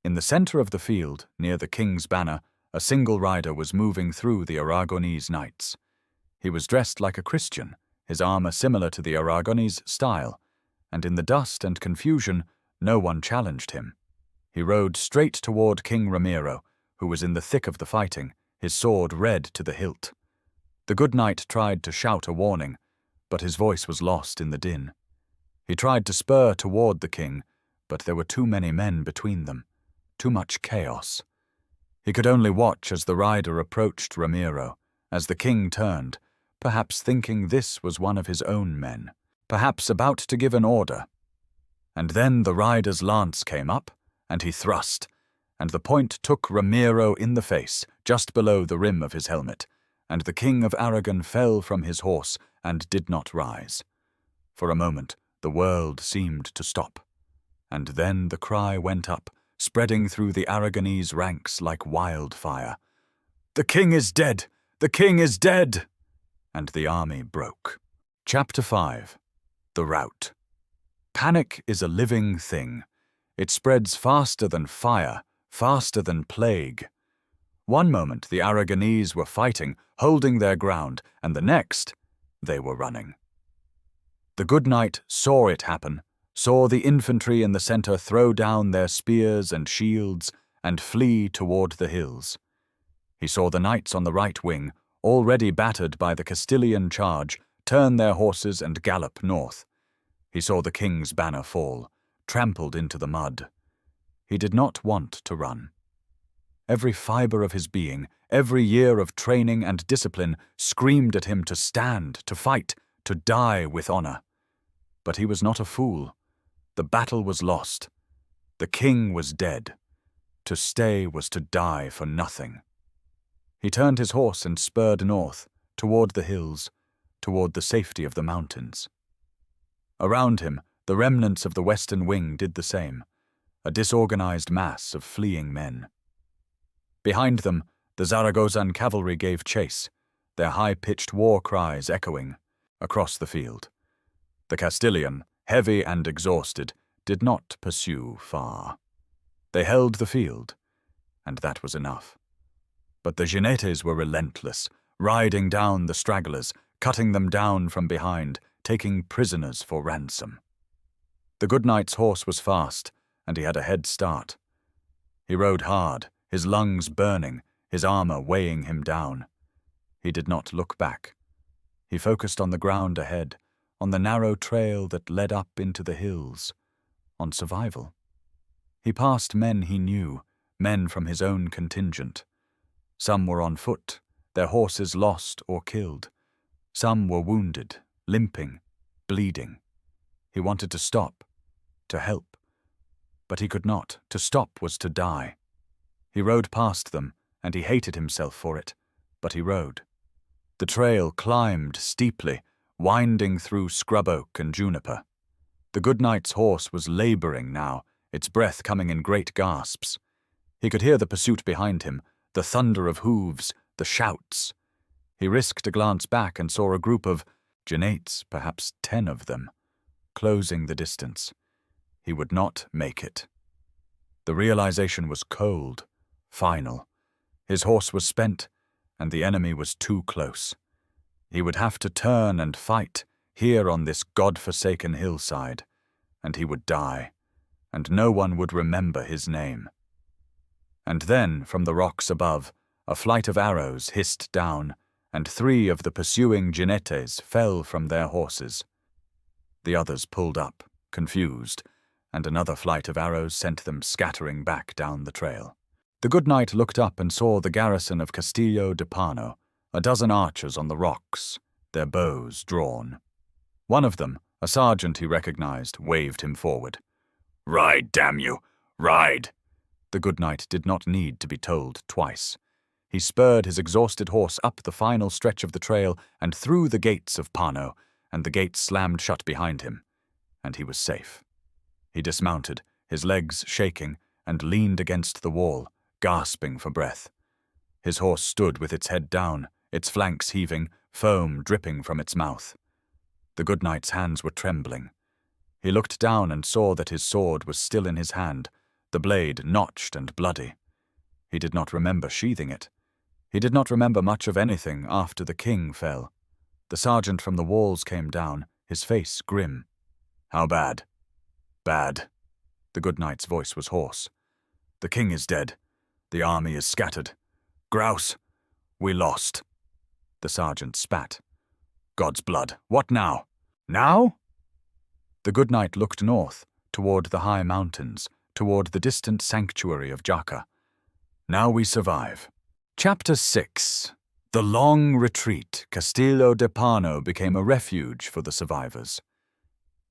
In the center of the field, near the king's banner, a single rider was moving through the Aragonese knights. He was dressed like a Christian, his armor similar to the Aragonese style, and in the dust and confusion, no one challenged him. He rode straight toward King Ramiro, who was in the thick of the fighting, his sword red to the hilt. The good knight tried to shout a warning, but his voice was lost in the din. He tried to spur toward the king, but there were too many men between them. too much chaos. He could only watch as the rider approached Ramiro, as the king turned, perhaps thinking this was one of his own men, perhaps about to give an order. And then the rider's lance came up, and he thrust, and the point took Ramiro in the face, just below the rim of his helmet, and the King of Aragon fell from his horse and did not rise. For a moment, the world seemed to stop, and then the cry went up, spreading through the Aragonese ranks like wildfire. "The king is dead! The king is dead!" And the army broke. Chapter 5. The Rout. Panic is a living thing. It spreads faster than fire, faster than plague. One moment the Aragonese were fighting, holding their ground, and the next, they were running. The GoodKnight saw it happen, saw the infantry in the center throw down their spears and shields and flee toward the hills. He saw the knights on the right wing, already battered by the Castilian charge, turn their horses and gallop north. He saw the king's banner fall, trampled into the mud. He did not want to run. Every fiber of his being, every year of training and discipline screamed at him to stand, to fight, to die with honor. But he was not a fool. The battle was lost. The king was dead. To stay was to die for nothing. He turned his horse and spurred north, toward the hills, toward the safety of the mountains. Around him, the remnants of the western wing did the same, a disorganized mass of fleeing men. Behind them, the Zaragozan cavalry gave chase, their high-pitched war cries echoing across the field. The Castilian, heavy and exhausted, did not pursue far. They held the field, and that was enough. But the jinetes were relentless, riding down the stragglers, cutting them down from behind, taking prisoners for ransom. The GoodKnight's horse was fast, and he had a head start. He rode hard, his lungs burning, his armor weighing him down. He did not look back. He focused on the ground ahead, on the narrow trail that led up into the hills, on survival. He passed men he knew, men from his own contingent. Some were on foot, their horses lost or killed. Some were wounded, limping, bleeding. He wanted to stop, to help. But he could not. To stop was to die. He rode past them, and he hated himself for it, but he rode. The trail climbed steeply, winding through scrub oak and juniper. The GoodKnight's horse was laboring now, its breath coming in great gasps. He could hear the pursuit behind him, the thunder of hooves, the shouts. He risked a glance back and saw a group of jinetes, perhaps 10 of them, closing the distance. He would not make it. The realization was cold, final. His horse was spent, and the enemy was too close. He would have to turn and fight, here on this God-forsaken hillside, and he would die, and no one would remember his name. And then, from the rocks above, a flight of arrows hissed down, and 3 of the pursuing jinetes fell from their horses. The others pulled up, confused, and another flight of arrows sent them scattering back down the trail. The GoodKnight looked up and saw the garrison of Castillo de Pano, a dozen archers on the rocks, their bows drawn. One of them, a sergeant he recognized, waved him forward. "Ride, damn you! Ride!" The GoodKnight did not need to be told twice. He spurred his exhausted horse up the final stretch of the trail and through the gates of Pano, and the gates slammed shut behind him, and he was safe. He dismounted, his legs shaking, and leaned against the wall, gasping for breath. His horse stood with its head down, its flanks heaving, foam dripping from its mouth. The GoodKnight's hands were trembling. He looked down and saw that his sword was still in his hand, the blade notched and bloody. He did not remember sheathing it. He did not remember much of anything after the king fell. The sergeant from the walls came down, his face grim. "How bad?" "Bad." The GoodKnight's voice was hoarse. "The king is dead. The army is scattered. Graus, we lost." The sergeant spat. "God's blood, what now?" "Now?" The GoodKnight looked north, toward the high mountains, toward the distant sanctuary of Jaca. Now we survive. Chapter 6. The long retreat. Castillo de Pano became a refuge for the survivors.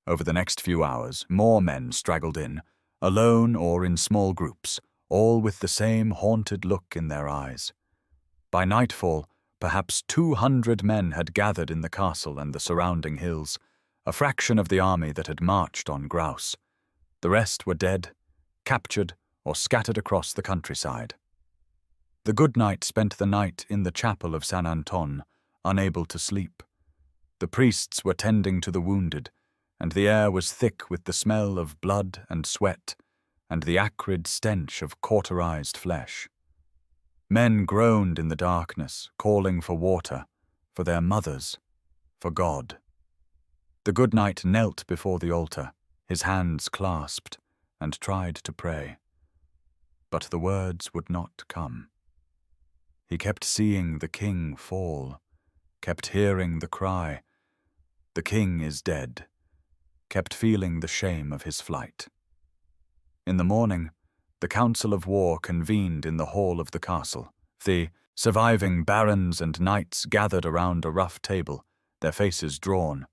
Over the next few hours, more men straggled in, alone or in small groups, all with the same haunted look in their eyes. By nightfall, perhaps 200 men had gathered in the castle and the surrounding hills, a fraction of the army that had marched on Graus. The rest were dead, captured, or scattered across the countryside. The GoodKnight spent the night in the chapel of San Anton, unable to sleep. The priests were tending to the wounded, and the air was thick with the smell of blood and sweat, and the acrid stench of cauterized flesh. Men groaned in the darkness, calling for water, for their mothers, for God. The GoodKnight knelt before the altar, his hands clasped, and tried to pray. But the words would not come. He kept seeing the king fall, kept hearing the cry, "The king is dead," kept feeling the shame of his flight. In the morning, the council of war convened in the hall of the castle. The surviving barons and knights gathered around a rough table, their faces drawn.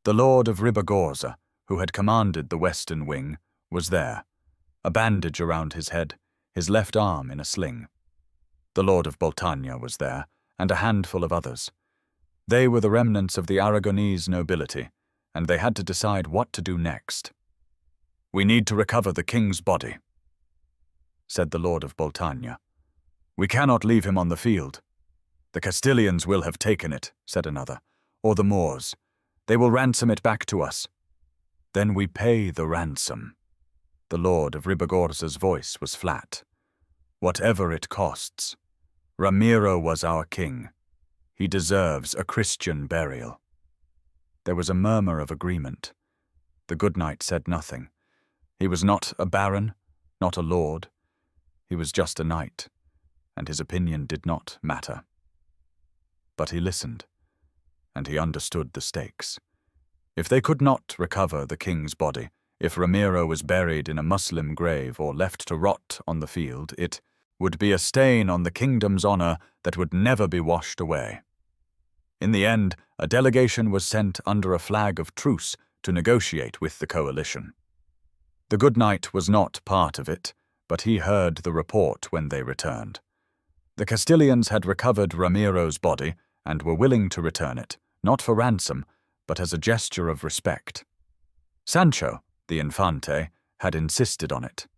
The Lord of Ribagorza, who had commanded the western wing, was there, a bandage around his head, his left arm in a sling. The Lord of Boltagna was there, and a handful of others. They were the remnants of the Aragonese nobility, and they had to decide what to do next. "We need to recover the king's body," said the Lord of Boltagna. "We cannot leave him on the field." "The Castilians will have taken it," said another, "or the Moors. They will ransom it back to us." "Then we pay the ransom." The Lord of Ribagorza's voice was flat. "Whatever it costs. Ramiro was our king. He deserves a Christian burial." There was a murmur of agreement. The GoodKnight said nothing. He was not a baron, not a lord. He was just a knight, and his opinion did not matter. But he listened, and he understood the stakes. If they could not recover the king's body, if Ramiro was buried in a Muslim grave or left to rot on the field, it would be a stain on the kingdom's honor that would never be washed away. In the end, a delegation was sent under a flag of truce to negotiate with the coalition. The GoodKnight was not part of it, but he heard the report when they returned. The Castilians had recovered Ramiro's body and were willing to return it, not for ransom, but as a gesture of respect. Sancho, the Infante, had insisted on it.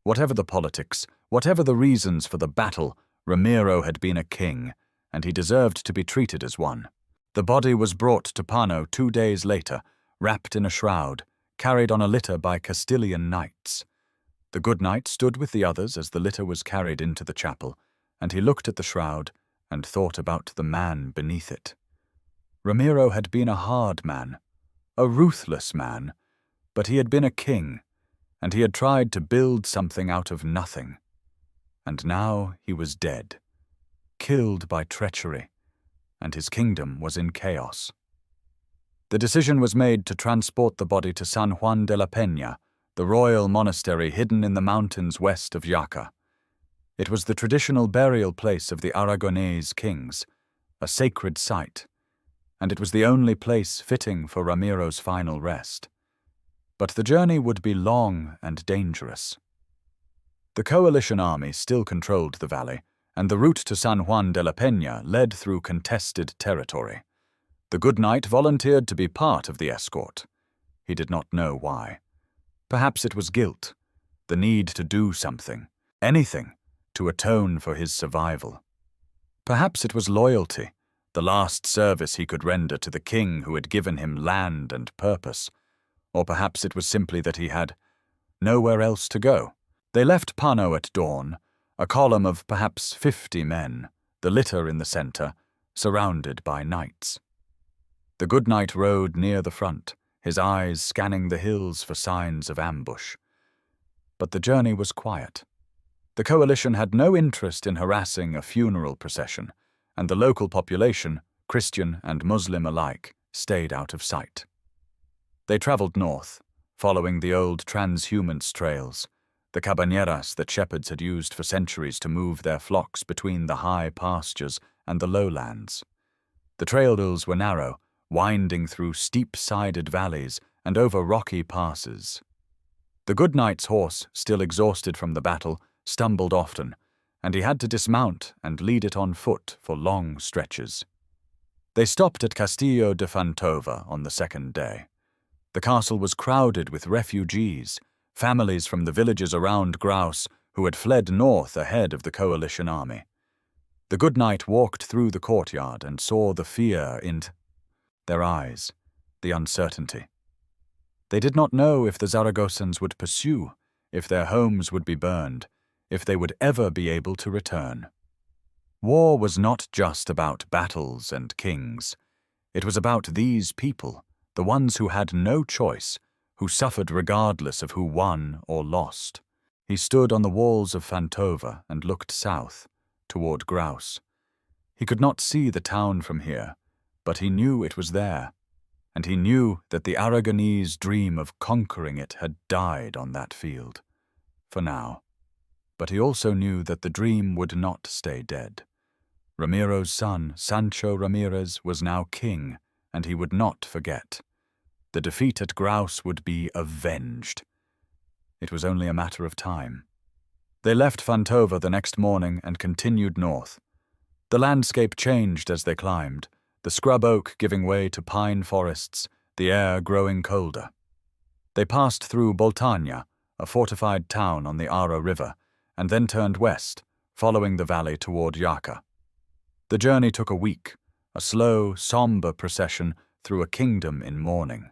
Whatever the politics, whatever the reasons for the battle, Ramiro had been a king, and he deserved to be treated as one. The body was brought to Pano 2 days later, wrapped in a shroud, carried on a litter by Castilian knights. The GoodKnight stood with the others as the litter was carried into the chapel, and he looked at the shroud and thought about the man beneath it. Ramiro had been a hard man, a ruthless man, but he had been a king, and he had tried to build something out of nothing. And now he was dead, killed by treachery, and his kingdom was in chaos. The decision was made to transport the body to San Juan de la Peña, the royal monastery hidden in the mountains west of Jaca. It was the traditional burial place of the Aragonese kings, a sacred site, and it was the only place fitting for Ramiro's final rest. But the journey would be long and dangerous. The coalition army still controlled the valley, and the route to San Juan de la Peña led through contested territory. The GoodKnight volunteered to be part of the escort. He did not know why. Perhaps it was guilt, the need to do something, anything, to atone for his survival. Perhaps it was loyalty, the last service he could render to the king who had given him land and purpose. Or perhaps it was simply that he had nowhere else to go. They left Pano at dawn, a column of perhaps 50 men, the litter in the center, surrounded by knights. The GoodKnight rode near the front, his eyes scanning the hills for signs of ambush. But the journey was quiet. The coalition had no interest in harassing a funeral procession, and the local population, Christian and Muslim alike, stayed out of sight. They traveled north, following the old transhumance trails, the cabañeras that shepherds had used for centuries to move their flocks between the high pastures and the lowlands. The trails were narrow, winding through steep-sided valleys and over rocky passes. The GoodKnight's horse, still exhausted from the battle, stumbled often, and he had to dismount and lead it on foot for long stretches. They stopped at Castillo de Fantova on the second day. The castle was crowded with refugees, families from the villages around Graus who had fled north ahead of the coalition army. The GoodKnight walked through the courtyard and saw the fear in their eyes, the uncertainty. They did not know if the Zaragozans would pursue, if their homes would be burned, if they would ever be able to return. War was not just about battles and kings. It was about these people, the ones who had no choice, who suffered regardless of who won or lost. He stood on the walls of Fantova and looked south, toward Graus. He could not see the town from here, but he knew it was there, and he knew that the Aragonese dream of conquering it had died on that field, for now. But he also knew that the dream would not stay dead. Ramiro's son, Sancho Ramirez, was now king, and he would not forget. The defeat at Graus would be avenged. It was only a matter of time. They left Fantova the next morning and continued north. The landscape changed as they climbed, the scrub oak giving way to pine forests, the air growing colder. They passed through Boltania, a fortified town on the Ara River, and then turned west, following the valley toward Jaca. The journey took a week, a slow, somber procession through a kingdom in mourning.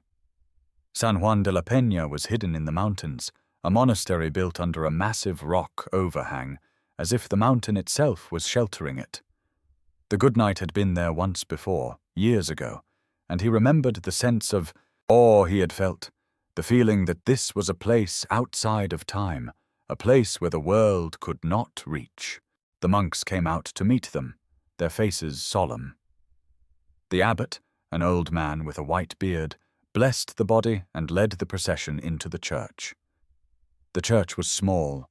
San Juan de la Peña was hidden in the mountains, a monastery built under a massive rock overhang, as if the mountain itself was sheltering it. The GoodKnight had been there once before, years ago, and he remembered the sense of awe he had felt, the feeling that this was a place outside of time, a place where the world could not reach. The monks came out to meet them, their faces solemn. The abbot, an old man with a white beard, blessed the body and led the procession into the church. The church was small,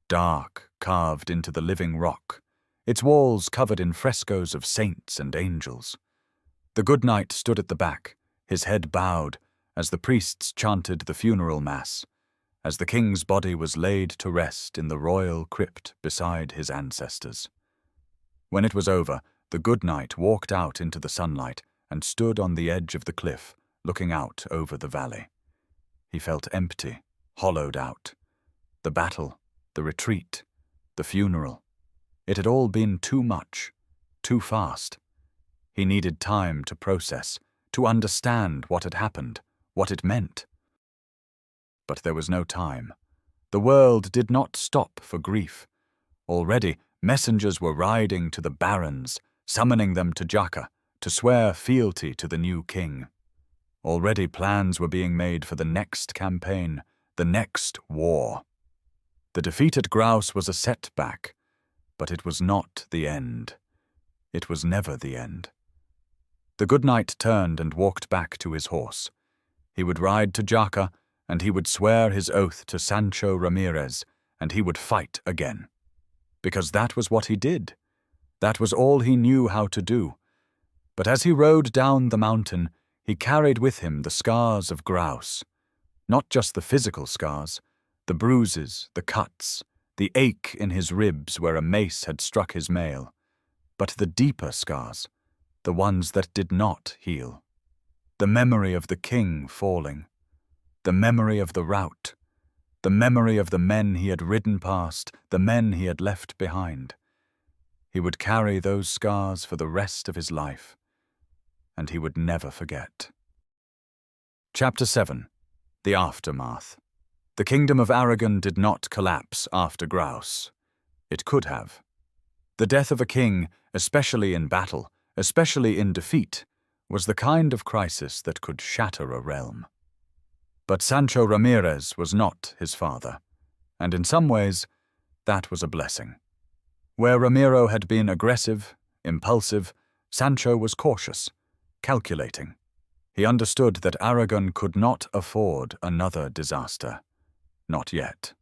dark, carved into the living rock, its walls covered in frescoes of saints and angels. The GoodKnight stood at the back, his head bowed, as the priests chanted the funeral mass, as the king's body was laid to rest in the royal crypt beside his ancestors. When it was over, the GoodKnight walked out into the sunlight and stood on the edge of the cliff, looking out over the valley. He felt empty, hollowed out. The battle, the retreat, the funeral. It had all been too much, too fast. He needed time to process, to understand what had happened, what it meant. But there was no time. The world did not stop for grief. Already, messengers were riding to the barons, summoning them to Jaca, to swear fealty to the new king. Already plans were being made for the next campaign, the next war. The defeat at Graus was a setback, but it was not the end. It was never the end. The GoodKnight turned and walked back to his horse. He would ride to Jaca, and he would swear his oath to Sancho Ramirez, and he would fight again. Because that was what he did. That was all he knew how to do. But as he rode down the mountain, he carried with him the scars of Graus. Not just the physical scars, the bruises, the cuts, the ache in his ribs where a mace had struck his mail, but the deeper scars, the ones that did not heal. The memory of the king falling, the memory of the rout, the memory of the men he had ridden past, the men he had left behind. He would carry those scars for the rest of his life, and he would never forget. Chapter 7. The Aftermath. The Kingdom of Aragon did not collapse after Graus. It could have. The death of a king, especially in battle, especially in defeat, was the kind of crisis that could shatter a realm. But Sancho Ramirez was not his father, and in some ways, that was a blessing. Where Ramiro had been aggressive, impulsive, Sancho was cautious, calculating. He understood that Aragon could not afford another disaster. Not yet.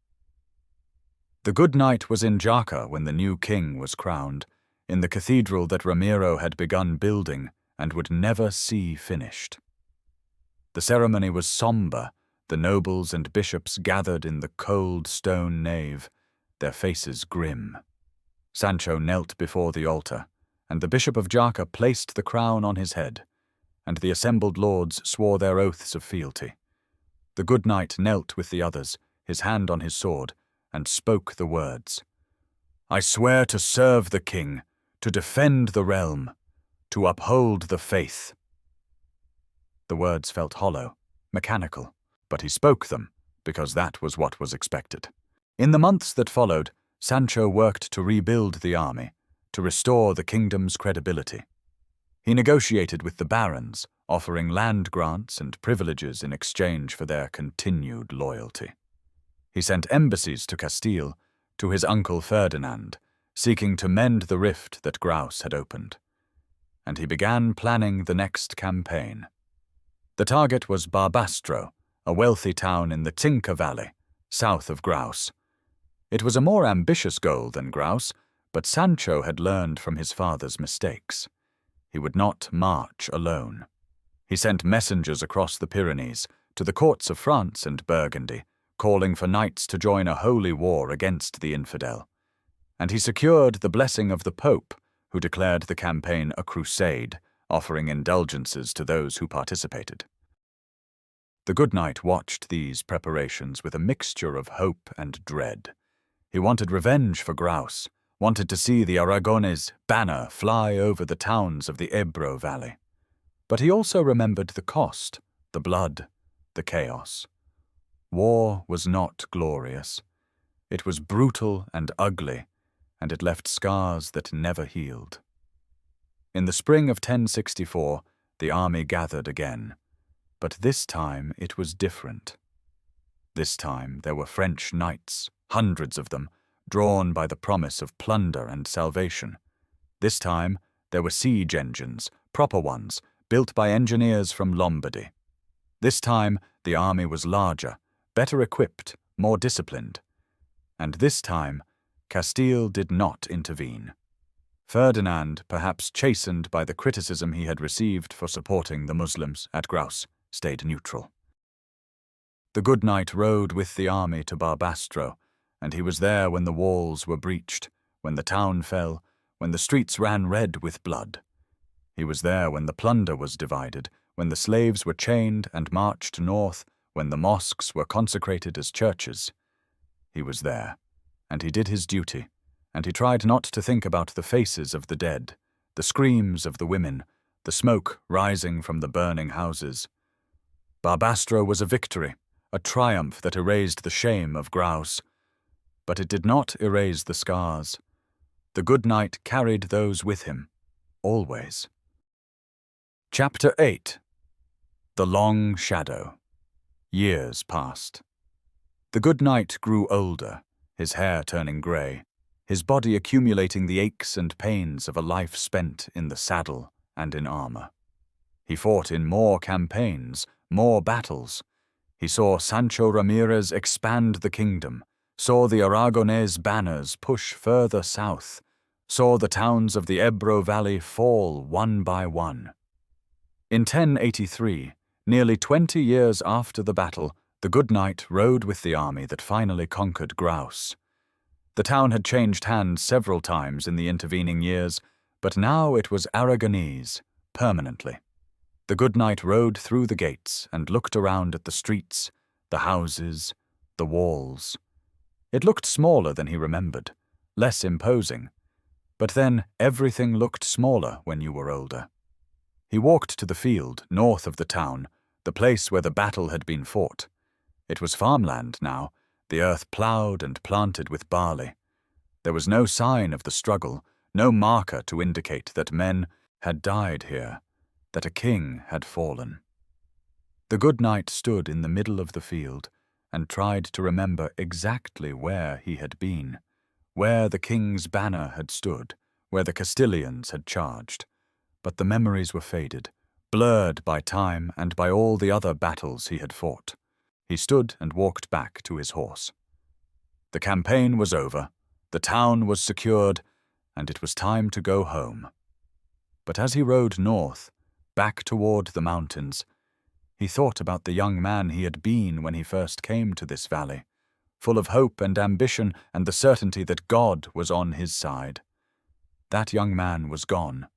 The good knight was in Jaca when the new king was crowned, in the cathedral that Ramiro had begun building and would never see finished. The ceremony was somber, the nobles and bishops gathered in the cold stone nave, their faces grim. Sancho knelt before the altar, and the Bishop of Jaca placed the crown on his head, and the assembled lords swore their oaths of fealty. The good knight knelt with the others, his hand on his sword, and spoke the words, "I swear to serve the king, to defend the realm, to uphold the faith." The words felt hollow, mechanical, but he spoke them because that was what was expected. In the months that followed, Sancho worked to rebuild the army, to restore the kingdom's credibility. He negotiated with the barons, offering land grants and privileges in exchange for their continued loyalty. He sent embassies to Castile, to his uncle Ferdinand, seeking to mend the rift that Graus had opened. And he began planning the next campaign. The target was Barbastro, a wealthy town in the Tinca Valley, south of Graus. It was a more ambitious goal than Graus, but Sancho had learned from his father's mistakes. He would not march alone. He sent messengers across the Pyrenees, to the courts of France and Burgundy, calling for knights to join a holy war against the infidel. And he secured the blessing of the Pope, who declared the campaign a crusade, offering indulgences to those who participated. The good knight watched these preparations with a mixture of hope and dread. He wanted revenge for Graus, wanted to see the Aragonese banner fly over the towns of the Ebro Valley. But he also remembered the cost, the blood, the chaos. War was not glorious. It was brutal and ugly, and it left scars that never healed. In the spring of 1064, the army gathered again, but this time it was different. This time there were French knights, hundreds of them, drawn by the promise of plunder and salvation. This time there were siege engines, proper ones, built by engineers from Lombardy. This time the army was larger, better equipped, more disciplined. And this time Castile did not intervene. Ferdinand, perhaps chastened by the criticism he had received for supporting the Muslims at Graus, stayed neutral. The good knight rode with the army to Barbastro, and he was there when the walls were breached, when the town fell, when the streets ran red with blood. He was there when the plunder was divided, when the slaves were chained and marched north, when the mosques were consecrated as churches. He was there, and he did his duty, and he tried not to think about the faces of the dead, the screams of the women, the smoke rising from the burning houses. Barbastro was a victory, a triumph that erased the shame of Graus. But it did not erase the scars. The good knight carried those with him, always. Chapter 8. The Long Shadow. Years passed. The good knight grew older, his hair turning grey, his body accumulating the aches and pains of a life spent in the saddle and in armor. He fought in more campaigns, more battles. He saw Sancho Ramirez expand the kingdom, saw the Aragonese banners push further south, saw the towns of the Ebro Valley fall one by one. In 1083, nearly 20 years after the battle, the good knight rode with the army that finally conquered Graus. The town had changed hands several times in the intervening years, but now it was Aragonese, permanently. The good knight rode through the gates and looked around at the streets, the houses, the walls. It looked smaller than he remembered, less imposing. But then everything looked smaller when you were older. He walked to the field north of the town, the place where the battle had been fought. It was farmland now, the earth ploughed and planted with barley. There was no sign of the struggle, no marker to indicate that men had died here, that a king had fallen. The good knight stood in the middle of the field and tried to remember exactly where he had been, where the king's banner had stood, where the Castilians had charged. But the memories were faded, blurred by time and by all the other battles he had fought. He stood and walked back to his horse. The campaign was over, the town was secured, and it was time to go home. But as he rode north, back toward the mountains, he thought about the young man he had been when he first came to this valley, full of hope and ambition and the certainty that God was on his side. That young man was gone,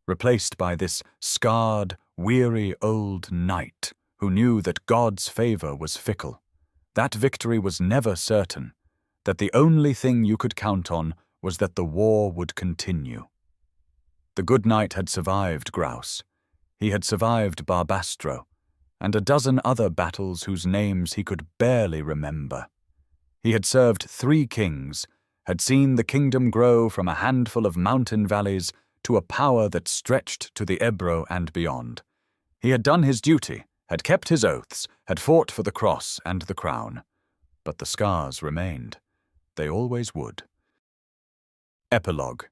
replaced by this scarred, weary old knight who knew that God's favor was fickle, that victory was never certain, that the only thing you could count on was that the war would continue. The good knight had survived Graus. He had survived Barbastro, and a dozen other battles whose names he could barely remember. He had served 3 kings, had seen the kingdom grow from a handful of mountain valleys to a power that stretched to the Ebro and beyond. He had done his duty, had kept his oaths, had fought for the cross and the crown. But the scars remained. They always would. Epilogue: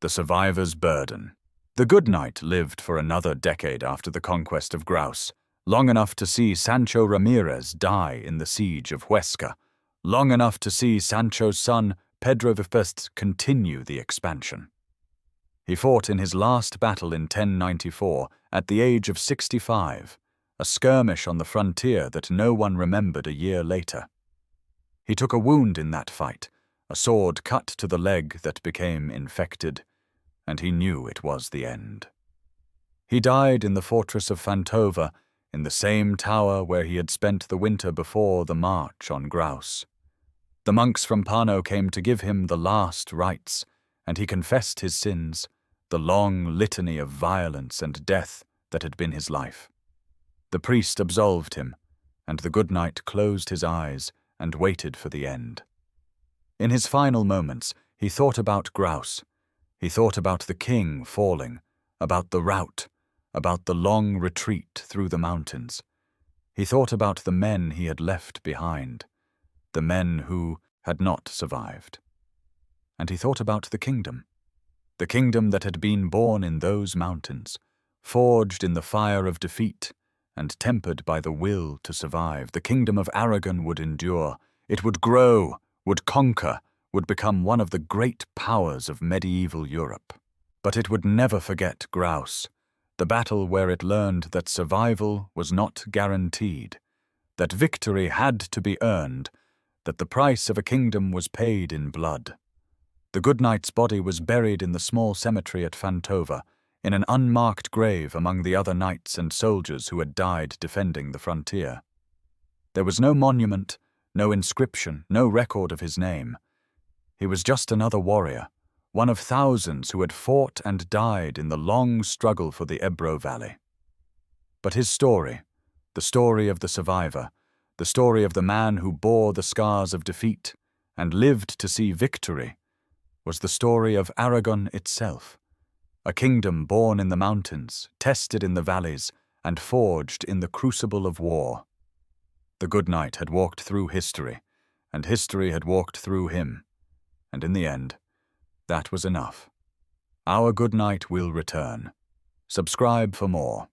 The Survivor's Burden. The good knight lived for another decade after the conquest of Graus, long enough to see Sancho Ramirez die in the siege of Huesca, long enough to see Sancho's son Pedro I continue the expansion. He fought in his last battle in 1094 at the age of 65, a skirmish on the frontier that no one remembered a year later. He took a wound in that fight, a sword cut to the leg that became infected, and he knew it was the end. He died in the fortress of Fantova, in the same tower where he had spent the winter before the march on Graus. The monks from Pano came to give him the last rites, and he confessed his sins, the long litany of violence and death that had been his life. The priest absolved him, and the good knight closed his eyes and waited for the end. In his final moments, he thought about Graus. He thought about the king falling, about the rout, about the long retreat through the mountains. He thought about the men he had left behind, the men who had not survived. And he thought about the kingdom that had been born in those mountains, forged in the fire of defeat and tempered by the will to survive. The Kingdom of Aragon would endure. It would grow, would conquer, would become one of the great powers of medieval Europe. But it would never forget Graus, the battle where it learned that survival was not guaranteed, that victory had to be earned, that the price of a kingdom was paid in blood. The good knight's body was buried in the small cemetery at Fantova, in an unmarked grave among the other knights and soldiers who had died defending the frontier. There was no monument, no inscription, no record of his name. He was just another warrior, one of thousands who had fought and died in the long struggle for the Ebro Valley. But his story, the story of the survivor, the story of the man who bore the scars of defeat and lived to see victory, was the story of Aragon itself, a kingdom born in the mountains, tested in the valleys, and forged in the crucible of war. The good knight had walked through history, and history had walked through him, and in the end, that was enough. Our good knight will return. Subscribe for more.